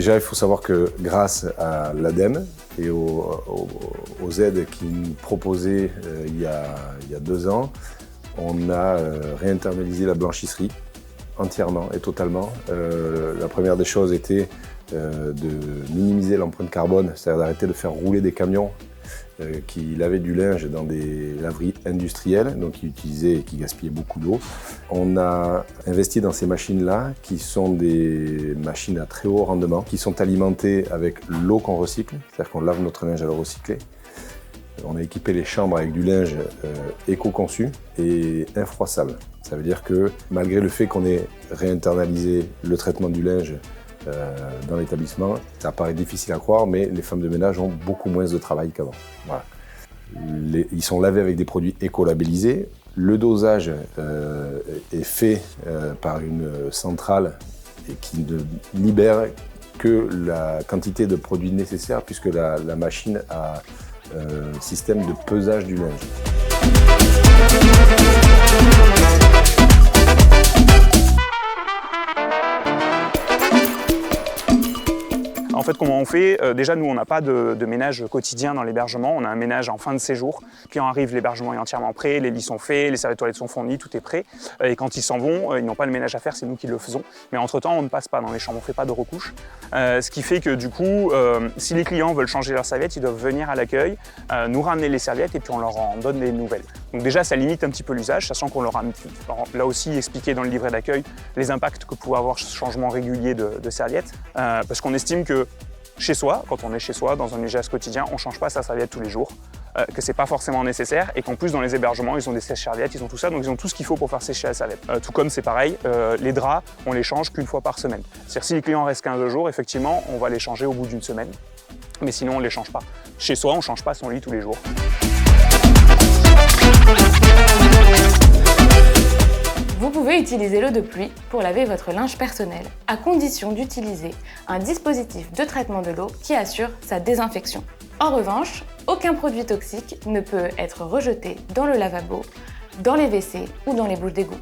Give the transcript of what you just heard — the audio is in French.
Déjà, il faut savoir que grâce à l'ADEME et aux aides qu'ils nous proposaient il y a 2 ans, on a réinternalisé la blanchisserie entièrement et totalement. La première des choses était de minimiser l'empreinte carbone, c'est-à-dire d'arrêter de faire rouler des camions qui lavaient du linge dans des laveries industrielles, donc qui utilisaient et qui gaspillaient beaucoup d'eau. On a investi dans ces machines-là, qui sont des machines à très haut rendement, qui sont alimentées avec l'eau qu'on recycle, c'est-à-dire qu'on lave notre linge à l'eau recyclée. On a équipé les chambres avec du linge éco-conçu et infroissable. Ça veut dire que malgré le fait qu'on ait réinternalisé le traitement du linge dans l'établissement, ça paraît difficile à croire, mais les femmes de ménage ont beaucoup moins de travail qu'avant. Voilà. Ils sont lavés avec des produits éco-labellisés. Le dosage est fait par une centrale et qui ne libère que la quantité de produits nécessaires puisque la machine a un système de pesage du linge. En fait, comment on fait? Déjà, nous, on n'a pas de ménage quotidien dans l'hébergement. On a un ménage en fin de séjour. Client arrive, l'hébergement est entièrement prêt, les lits sont faits, les serviettes toilettes sont fournies, tout est prêt. Et quand ils s'en vont, ils n'ont pas le ménage à faire, c'est nous qui le faisons. Mais entre-temps, on ne passe pas dans les chambres, on ne fait pas de recouche. Ce qui fait que du coup, si les clients veulent changer leurs serviettes, ils doivent venir à l'accueil, nous ramener les serviettes et puis on leur en donne des nouvelles. Donc déjà, ça limite un petit peu l'usage, sachant qu'on leur a là aussi expliqué dans le livret d'accueil les impacts que pouvait avoir ce changement régulier de serviettes. Parce qu'on estime que chez soi, quand on est chez soi, dans un usage quotidien, on ne change pas sa serviette tous les jours, que c'est pas forcément nécessaire et qu'en plus dans les hébergements, ils ont des sèche-serviettes, ils ont tout ça, donc ils ont tout ce qu'il faut pour faire sécher la serviette. Tout comme c'est pareil, les draps, on les change qu'une fois par semaine. C'est-à-dire si les clients restent 15 jours, effectivement, on va les changer au bout d'une semaine, mais sinon on ne les change pas. Chez soi, on ne change pas son lit tous les jours. Vous pouvez utiliser l'eau de pluie pour laver votre linge personnel, à condition d'utiliser un dispositif de traitement de l'eau qui assure sa désinfection. En revanche, aucun produit toxique ne peut être rejeté dans le lavabo, dans les WC ou dans les bouches d'égout.